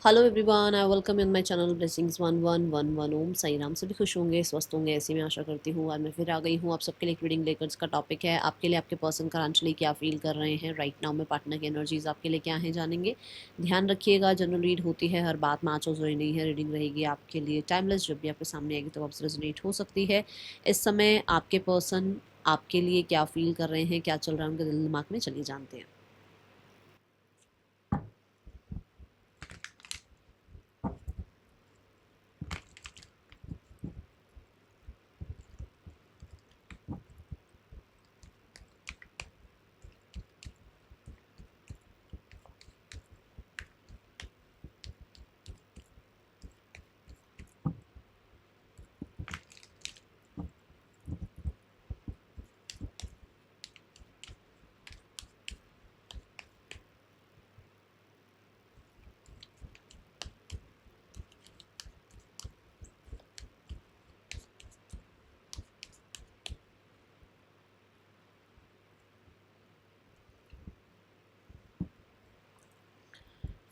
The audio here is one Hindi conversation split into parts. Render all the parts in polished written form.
Hello everyone, I welcome in my channel blessings 1111 ओम साई राम। सभी खुश होंगे, स्वस्थ होंगे, ऐसी मैं आशा करती हूँ। आज मैं फिर आ गई हूँ आप सबके लिए एक रीडिंग लेकर। इसका टॉपिक है आपके लिए आपके पर्सन करंटली क्या फील कर रहे हैं राइट नाउ में। पार्टनर की एनर्जीज आपके लिए क्या है जानेंगे। ध्यान रखिएगा, जनरल रीड होती है, हर बात मैच हो रही नहीं है। रीडिंग रहेगी आपके लिए टाइमलेस, जब भी आपके सामने आएगी तो आपसे रेजोनेट हो सकती है। इस समय आपके पर्सन आपके लिए क्या फील कर रहे हैं, क्या चल रहा है उनके दिल दिमाग में, चलिए जानते हैं।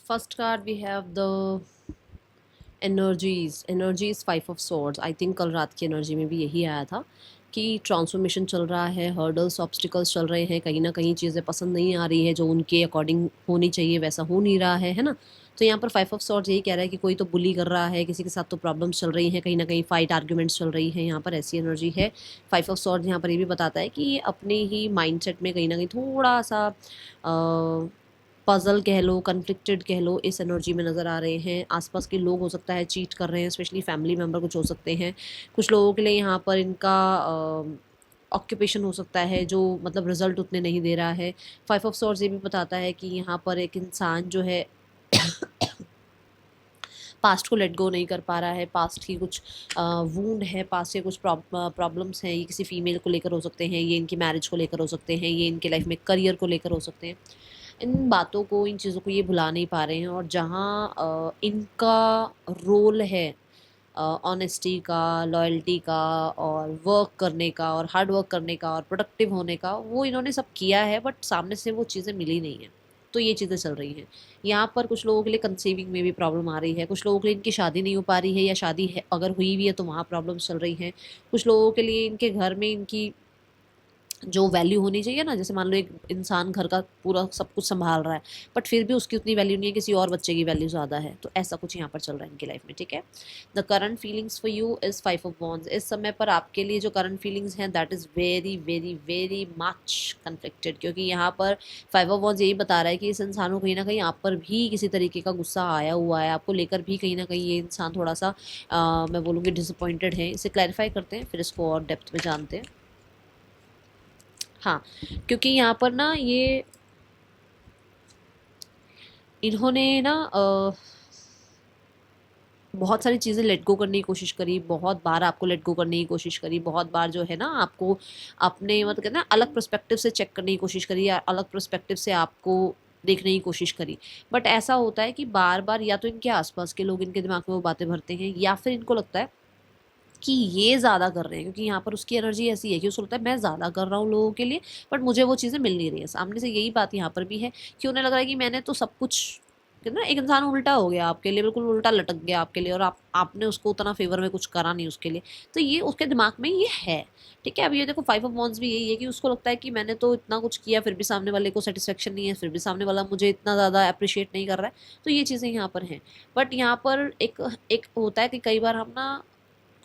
First card we have the energies 5 of swords. I think कल रात की एनर्जी में भी यही आया था कि ट्रांसफॉर्मेशन चल रहा है, हर्डल्स ऑब्स्टिकल्स चल रहे हैं, कहीं ना कहीं चीज़ें पसंद नहीं आ रही है, जो उनके अकॉर्डिंग होनी चाहिए वैसा हो नहीं रहा है ना। तो यहाँ पर 5 ऑफ सॉर्ड्स यही कह रहा है कि कोई तो बुली कर रहा है, किसी के साथ तो प्रॉब्लम्स चल रही हैं, कहीं ना कहीं फाइट आर्ग्यूमेंट्स चल रही है, यहाँ पर ऐसी एनर्जी है। 5 ऑफ सॉर्ड्स यहाँ पर ये भी बताता है कि अपने ही माइंडसेट में कहीं ना कहीं थोड़ा सा पजल कह लो, कन्फ्लिक्टेड कह लो, इस एनर्जी में नज़र आ रहे हैं। आसपास के लोग हो सकता है चीट कर रहे हैं, स्पेशली फैमिली मेम्बर कुछ हो सकते हैं। कुछ लोगों के लिए यहाँ पर इनका ऑक्यूपेशन हो सकता है जो मतलब रिजल्ट उतने नहीं दे रहा है। 5 ऑफ सॉर्ड्स ये भी बताता है कि यहाँ पर एक इंसान जो है पास्ट को लेट गो नहीं कर पा रहा है। पास्ट की कुछ वूंड है, पास्ट के कुछ प्रॉब्लम्स हैं। ये किसी फीमेल को लेकर हो सकते हैं, ये इनकी मैरिज को लेकर हो सकते हैं, ये इनके लाइफ में करियर को लेकर हो सकते हैं। इन बातों को, इन चीज़ों को ये भुला नहीं पा रहे हैं। और जहाँ इनका रोल है ऑनेस्टी का, लॉयल्टी का, और वर्क करने का, और हार्ड वर्क करने का, और प्रोडक्टिव होने का, वो इन्होंने सब किया है, बट सामने से वो चीज़ें मिली नहीं हैं। तो ये चीज़ें चल रही हैं। यहाँ पर कुछ लोगों के लिए कंसीविंग में भी प्रॉब्लम आ रही है, कुछ लोगों के लिए इनकी शादी नहीं हो पा रही है, या शादी है अगर हुई भी है तो वहाँ प्रॉब्लम्स चल रही हैं। कुछ लोगों के लिए इनके घर में इनकी जो वैल्यू होनी चाहिए ना, जैसे मान लो एक इंसान घर का पूरा सब कुछ संभाल रहा है, बट फिर भी उसकी उतनी वैल्यू नहीं है, किसी और बच्चे की वैल्यू ज़्यादा है। तो ऐसा कुछ यहाँ पर चल रहा है इनकी लाइफ में, ठीक है। The current feelings for you is 5 of wands. इस समय पर आपके लिए जो करंट फीलिंग्स हैं that is very very very much conflicted, क्योंकि यहाँ पर 5 ऑफ वॉन्ड्स यही बता रहा है कि इस इंसान को कहीं ना कहीं आप पर भी किसी तरीके का गुस्सा आया हुआ है, आपको लेकर भी कहीं ना कहीं ये इंसान थोड़ा सा मैं बोलूँगी डिसअपॉइंटेड है। इसे क्लैरिफाई करते हैं, फिर इसको और डेप्थ में जानते हैं। हाँ, क्योंकि यहाँ पर ना ये इन्होंने ना बहुत सारी चीज़ें लेट गो करने की कोशिश करी, बहुत बार आपको लेट गो करने की कोशिश करी, बहुत बार जो है ना आपको अपने मतलब कहते हैं ना अलग पर्सपेक्टिव से चेक करने की कोशिश करी, या अलग पर्सपेक्टिव से आपको देखने की कोशिश करी। बट ऐसा होता है कि बार बार या तो इनके आसपास के लोग इनके दिमाग में वो बातें भरते हैं, या फिर इनको लगता है कि ये ज़्यादा कर रहे हैं, क्योंकि यहाँ पर उसकी एनर्जी ऐसी है कि उसको लगता है मैं ज़्यादा कर रहा हूँ लोगों के लिए, बट मुझे वो चीज़ें मिल नहीं रही है सामने से। यही बात यहाँ पर भी है कि उन्हें लग रहा है कि मैंने तो सब कुछ, कहते ना एक इंसान उल्टा हो गया आपके लिए, बिल्कुल उल्टा लटक गया आपके लिए, और आपने उसको उतना फेवर में कुछ करा नहीं उसके लिए। तो ये उसके दिमाग में ये है, ठीक है। अब ये देखो 5 ऑफ वॉन्ड्स भी यही है कि उसको लगता है कि मैंने तो इतना कुछ किया, फिर भी सामने वाले को सेटिस्फेक्शन नहीं है, फिर भी सामने वाला मुझे इतना ज़्यादा अप्रिशिएट नहीं कर रहा है। तो ये चीज़ें यहाँ पर हैं। बट यहाँ पर एक एक होता है कि कई बार हम ना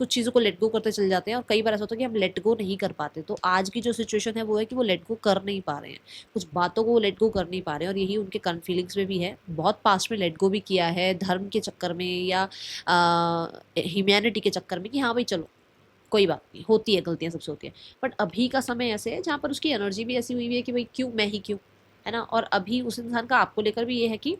कुछ चीज़ों को लेट गो करते चले जाते हैं, और कई बार ऐसा होता है कि हम लेट गो नहीं कर पाते। तो आज की जो सिचुएशन है वो है कि वो लेट गो कर नहीं पा रहे हैं, कुछ बातों को वो लेट गो कर नहीं पा रहे हैं, और यही उनके कन फीलिंग्स में भी है। बहुत पास्ट में लेट गो भी किया है, धर्म के चक्कर में या ह्यूमैनिटी के चक्कर में, कि हाँ भाई चलो कोई बात नहीं, होती है, गलतियाँ सबसे होती है। बट अभी का समय ऐसे है जहाँ पर उसकी एनर्जी भी ऐसी हुई हुई है कि भाई क्यों, मैं ही क्यों, है ना। और अभी उस इंसान का आपको लेकर भी ये है कि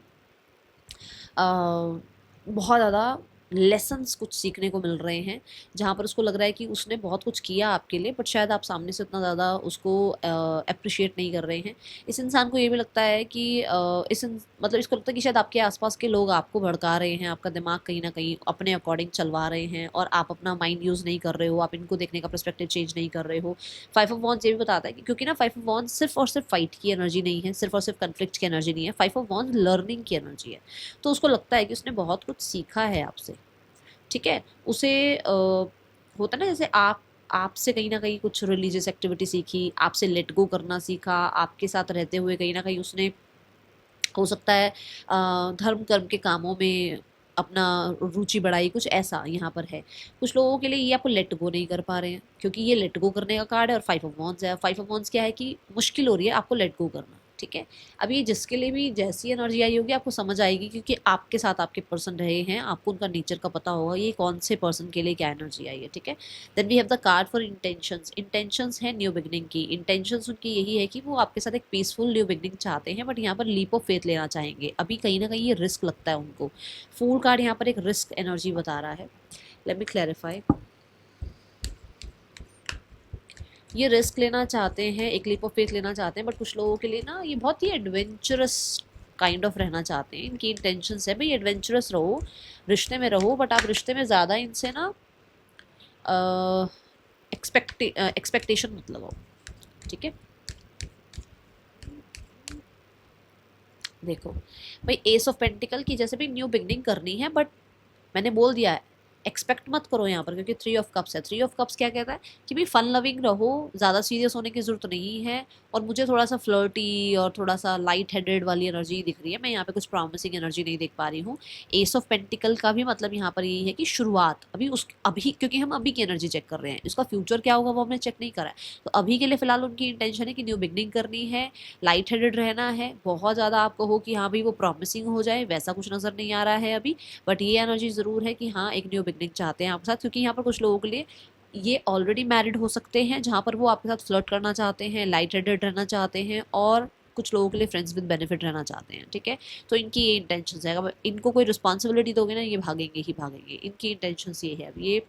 बहुत ज़्यादा लेसन्स कुछ सीखने को मिल रहे हैं, जहाँ पर उसको लग रहा है कि उसने बहुत कुछ किया आपके लिए, बट शायद आप सामने से उतना ज़्यादा उसको अप्रिशिएट नहीं कर रहे हैं। इस इंसान को ये भी लगता है कि मतलब इसको लगता है कि शायद आपके आसपास के लोग आपको भड़का रहे हैं, आपका दिमाग कहीं ना कहीं अपने अकॉर्डिंग चलवा रहे हैं और आप अपना माइंड यूज़ नहीं कर रहे हो, आप इनको देखने का पर्सपेक्टिव चेंज नहीं कर रहे हो। फाइव ऑफ वॉन्ड्स ये भी बताता है कि क्योंकि ना फाइव ऑफ वॉन्ड्स सिर्फ और सिर्फ फाइट की एनर्जी नहीं है, सिर्फ और सिर्फ कन्फ्लिक्ट की एनर्जी नहीं है, फाइव ऑफ वॉन्ड्स लर्निंग की एनर्जी है। तो उसको लगता है कि उसने बहुत कुछ सीखा है आपसे, ठीक है। उसे होता है ना, जैसे आप आपसे कहीं ना कहीं कुछ रिलीजियस एक्टिविटी सीखी, आपसे लेट गो करना सीखा, आपके साथ रहते हुए कहीं ना कहीं उसने, हो सकता है धर्म कर्म के कामों में अपना रुचि बढ़ाई, कुछ ऐसा यहाँ पर है। कुछ लोगों के लिए ये आपको लेट गो नहीं कर पा रहे हैं, क्योंकि ये लेट गो करने का कार्ड है और फाइव ऑफ वॉन्ड्स है। फाइव ऑफ वॉन्ड्स क्या है कि मुश्किल हो रही है आपको लेट गो करना, ठीक है। अब ये जिसके लिए भी जैसी एनर्जी आई होगी आपको समझ आएगी, क्योंकि आपके साथ आपके पर्सन रहे हैं, आपको उनका नेचर का पता होगा ये कौन से पर्सन के लिए क्या एनर्जी आई है, ठीक है। Then we have the card for intentions. Intentions है न्यू बिगनिंग की। इंटेंशंस उनकी यही है कि वो आपके साथ एक पीसफुल न्यू बिगनिंग चाहते हैं, बट यहाँ पर लीप ऑफ फेथ लेना चाहेंगे। अभी कहीं ना कहीं ये रिस्क लगता है उनको। फूल कार्ड यहाँ पर एक रिस्क एनर्जी बता रहा है। Let me clarify. ये रिस्क लेना चाहते हैं, एक लीप ऑफ फेथ लेना चाहते हैं, बट कुछ लोगों के लिए ना ये बहुत ही एडवेंचरस काइंड ऑफ रहना चाहते हैं। इनकी इंटेंशंस है भाई एडवेंचरस रहो, रिश्ते में रहो, बट आप रिश्ते में ज़्यादा इनसे ना एक्सपेक्टेशन मत लगाओ, ठीक है। देखो भाई, एस ऑफ पेंटिकल की जैसे भी न्यू बिगनिंग करनी है, बट मैंने बोल दिया है एक्सपेक्ट मत करो यहाँ पर, क्योंकि थ्री ऑफ कप्स है। थ्री ऑफ कप्स क्या कहता है कि भाई फन लविंग रहो, ज़्यादा सीरियस होने की जरूरत नहीं है। और मुझे थोड़ा सा फ्लर्टी और थोड़ा सा लाइट हेडेड वाली एनर्जी दिख रही है, मैं यहाँ पे कुछ प्रॉमिसिंग एनर्जी नहीं देख पा रही हूँ। एस ऑफ पेंटिकल का भी मतलब यहाँ पर यही है कि शुरुआत अभी क्योंकि हम अभी की एनर्जी चेक कर रहे हैं, इसका फ्यूचर क्या होगा वो हमने चेक नहीं करा है। तो अभी के लिए फिलहाल उनकी इंटेंशन है कि न्यू बिगनिंग करनी है, लाइट हेडेड रहना है, बहुत ज़्यादा आपको हो कि हाँ भाई वो प्रॉमिसिंग हो जाए, वैसा कुछ नज़र नहीं आ रहा है अभी। बट ये एनर्जी ज़रूर है कि हाँ एक न्यू बिगनिंग चाहते हैं आपके साथ, क्योंकि यहाँ पर कुछ लोगों के लिए ये ऑलरेडी मैरिड हो सकते हैं, जहाँ पर वो आपके साथ फ्लर्ट करना चाहते हैं, लाइट हेडेड रहना चाहते हैं, और कुछ लोगों के लिए फ्रेंड्स विद बेनिफिट रहना चाहते हैं, ठीक है। तो इनकी ये इंटेंशन है, अगर इनको कोई रिस्पॉन्सिबिलिटी दोगे ना ये भागेंगे ही भागेंगे, इनकी इंटेंशन ये है। अब ये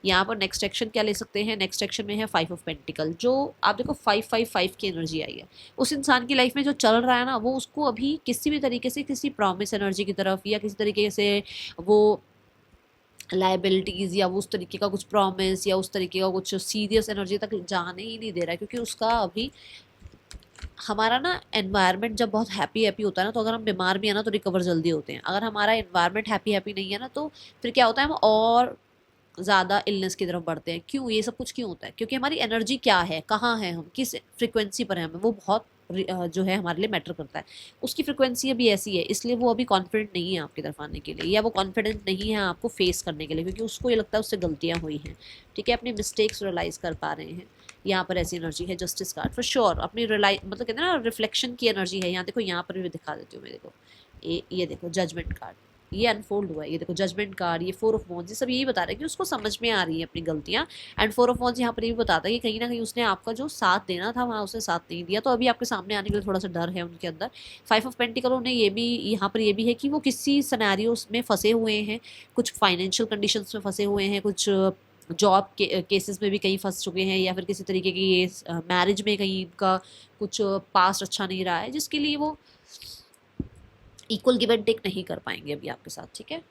यहाँ पर नेक्स्ट एक्शन क्या ले सकते हैं, नेक्स्ट एक्शन में है फाइव ऑफ पेंटिकल। जो आप देखो 555 की एनर्जी आई है, उस इंसान की लाइफ में जो चल रहा है ना, वो उसको अभी किसी भी तरीके से किसी प्रॉमिस एनर्जी की तरफ या किसी तरीके से वो लाइबिलिटीज़ या वो उस तरीके का कुछ प्रॉमिस या उस तरीके का कुछ सीरियस एनर्जी तक जाने ही नहीं दे रहा है, क्योंकि उसका अभी हमारा ना एनवायरनमेंट जब बहुत हैप्पी हैप्पी होता है ना, तो अगर हम बीमार भी है ना तो रिकवर जल्दी होते हैं। अगर हमारा एनवायरनमेंट हैप्पी हैप्पी नहीं है ना, तो फिर क्या होता है, हम और ज़्यादा इलनेस की तरफ बढ़ते हैं। क्यों ये सब कुछ क्यों होता है, क्योंकि हमारी एनर्जी क्या है, कहाँ है, हम किस फ्रिक्वेंसी पर हैं, हमें वो बहुत जो है हमारे लिए मैटर करता है। उसकी फ्रिक्वेंसी अभी ऐसी है, इसलिए वो अभी कॉन्फिडेंट नहीं है आपकी तरफ आने के लिए, या वो कॉन्फिडेंट नहीं है आपको फेस करने के लिए, क्योंकि उसको ये लगता है उससे गलतियाँ हुई हैं, ठीक है। अपनी मिस्टेक्स रियलाइज कर पा रहे हैं। यहाँ पर ऐसी एनर्जी है। जस्टिस कार्ड फॉर श्योर अपनी मतलब कहते हैं ना रिफ्लेक्शन की एनर्जी है। यहाँ देखो, यहाँ पर भी दिखा देती हूँ मैं, देखो ये देखो जजमेंट कार्ड, ये अनफोल्ड हुआ है, ये देखो जजमेंट कार्ड, ये फोर ऑफ वॉन्ड्स, ये सब यही बता रहा है कि उसको समझ में आ रही है अपनी गलतियां। एंड फोर ऑफ वॉन्ड्स यहाँ पर ये भी बताता है कि कहीं ना कहीं उसने आपका जो साथ देना था वहाँ उसने साथ नहीं दिया, तो अभी आपके सामने आने के लिए थोड़ा सा डर है उनके अंदर। फाइव ऑफ पेंटिकल उन्हें ये भी यहाँ पर ये भी है कि वो किसी सिनेरियोस में फंसे हुए हैं, कुछ फाइनेंशियल कंडीशंस में फंसे हुए हैं, कुछ जॉब के केसेस में भी कहीं फंस चुके हैं, या फिर किसी तरीके की ये मैरिज में कहीं इनका कुछ पास्ट अच्छा नहीं रहा है, जिसके लिए वो इक्वल गिव एंड टेक नहीं कर पाएंगे अभी आपके साथ, ठीक है।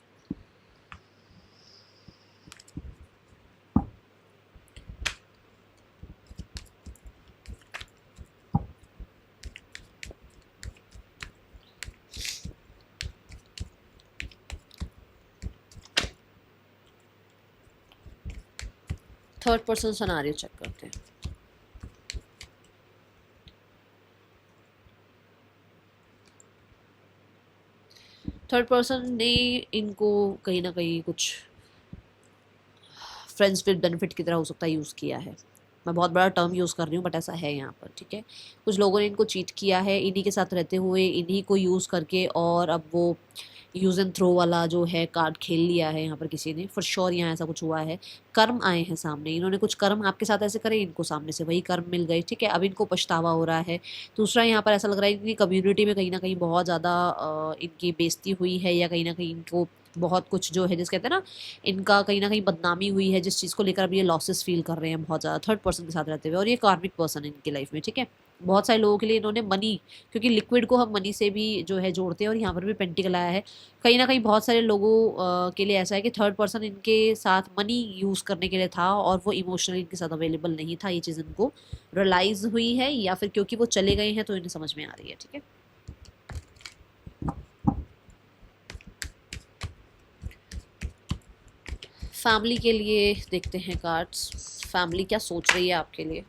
थर्ड पर्सन सिनेरियो चेक करते हैं। थर्ड पर्सन ने इनको कहीं ना कहीं कुछ फ्रेंड्स विद बेनिफिट की तरह हो सकता है यूज़ किया है। मैं बहुत बड़ा टर्म यूज़ कर रही हूँ, बट ऐसा है यहाँ पर, ठीक है। कुछ लोगों ने इनको चीट किया है, इन्हीं के साथ रहते हुए इन्हीं को यूज़ करके, और अब वो यूज़ एंड थ्रो वाला जो है कार्ड खेल लिया है यहाँ पर किसी ने, फॉर श्योर यहाँ ऐसा कुछ हुआ है। कर्म आए हैं सामने, इन्होंने कुछ कर्म आपके साथ ऐसे करे, इनको सामने से वही कर्म मिल गए, ठीक है। अब इनको पछतावा हो रहा है। दूसरा यहाँ पर ऐसा लग रहा है कि कम्युनिटी में कहीं ना कहीं बहुत ज़्यादा इनकी बेइज्जती हुई है, या कहीं ना कहीं इनको बहुत कुछ जो है जिस कहते हैं ना, इनका कहीं ना कहीं बदनामी हुई है, जिस चीज़ को लेकर अब ये लॉसेस फील कर रहे हैं बहुत ज़्यादा थर्ड पर्सन के साथ रहते हुए, और ये कार्मिक पर्सन है इनकी लाइफ में, ठीक है। बहुत सारे लोगों के लिए इन्होंने मनी, क्योंकि लिक्विड को हम मनी से भी जो है जोड़ते हैं, और यहाँ पर भी पेंटिकल आया है, कहीं ना कहीं बहुत सारे लोगों के लिए ऐसा है कि थर्ड पर्सन इनके साथ मनी यूज़ करने के लिए था, और वो इमोशनली इनके साथ अवेलेबल नहीं था। ये चीज़ इनको रियलाइज़ हुई है, या फिर क्योंकि वो चले गए हैं तो इन्हें समझ में आ रही है, ठीक है। फैमिली के लिए देखते हैं कार्ड्स, फैमिली क्या सोच रही है आपके लिए।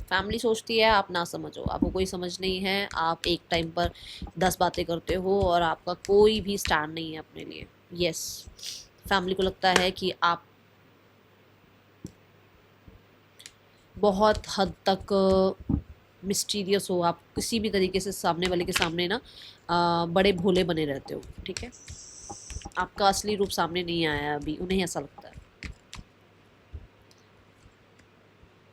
फैमिली सोचती है आप ना समझो, आपको कोई समझ नहीं है, आप एक टाइम पर 10 बातें करते हो, और आपका कोई भी स्टैंड नहीं है अपने लिए। यस, फैमिली को लगता है कि आप बहुत हद तक मिस्टीरियस हो, आप किसी भी तरीके से सामने वाले के सामने ना बड़े भोले बने रहते हो, ठीक है। आपका असली रूप सामने नहीं आया अभी, उन्हें ऐसा लगता है।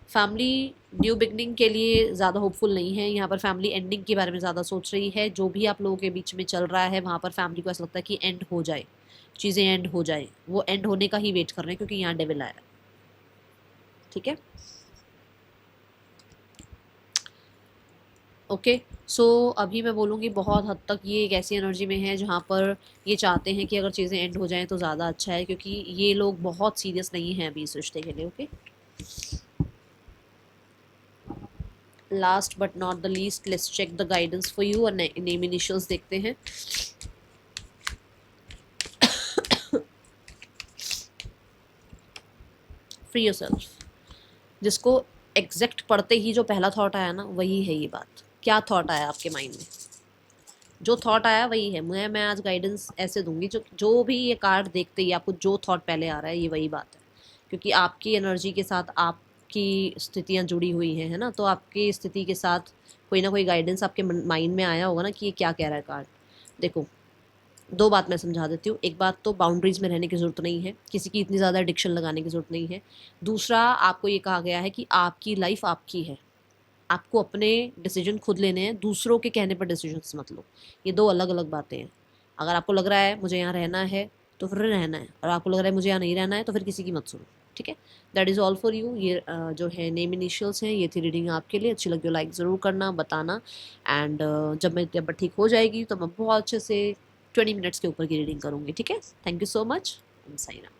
फैमिली न्यू बिगनिंग के लिए ज़्यादा होपफुल नहीं है, यहाँ पर फैमिली एंडिंग के बारे में ज़्यादा सोच रही है। जो भी आप लोगों के बीच में चल रहा है वहाँ पर फैमिली को ऐसा लगता है कि एंड हो जाए, चीज़ें एंड हो जाए, वो एंड होने का ही वेट कर रहे हैं, क्योंकि यहाँ डेविल आया, ठीक है। ओके, सो अभी मैं बोलूँगी बहुत हद तक ये एक ऐसी एनर्जी में है जहाँ पर ये चाहते हैं कि अगर चीज़ें एंड हो जाएं तो ज़्यादा अच्छा है, क्योंकि ये लोग बहुत सीरियस नहीं हैं अभी इस रिश्ते के लिए। Okay, last but not the least, let's check the guidance for you, और नेम इनिशियल्स देखते हैं। फ्री योरसेल्फ, जिसको एग्जैक्ट पढ़ते ही जो पहला थॉट आया ना, वही है ये बात। क्या थॉट आया आपके माइंड में? जो थॉट आया वही है। मैं आज गाइडेंस ऐसे दूंगी, जो भी ये कार्ड देखते ही आपको जो थॉट पहले आ रहा है, ये वही बात है, क्योंकि आपकी एनर्जी के साथ आपकी स्थितियाँ जुड़ी हुई हैं, है ना। तो आपकी स्थिति के साथ कोई ना कोई गाइडेंस आपके माइंड में आया होगा ना कि ये क्या कह रहा है कार्ड। देखो, दो बात मैं समझा देती हूँ। एक बात तो बाउंड्रीज में रहने की ज़रूरत नहीं है, किसी की इतनी ज़्यादा एडिक्शन लगाने की ज़रूरत नहीं है। दूसरा, आपको ये कहा गया है कि आपकी लाइफ आपकी है, आपको अपने डिसीजन खुद लेने हैं, दूसरों के कहने पर डिसीजंस मत लो। ये दो अलग अलग बातें हैं। अगर आपको लग रहा है मुझे यहाँ रहना है तो फिर रहना है, और आपको लग रहा है मुझे यहाँ नहीं रहना है तो फिर किसी की मत सुनो, ठीक है। That is all for you. ये जो है नेम इनिशियल्स हैं, ये थी रीडिंग आपके लिए। अच्छी लगी हो लाइक ज़रूर करना, बताना, एंड जब मैं तबीयत ठीक हो जाएगी तो मैं बहुत अच्छे से 20 मिनट्स के ऊपर की रीडिंग करूँगी, ठीक है। Thank you so much, sign up.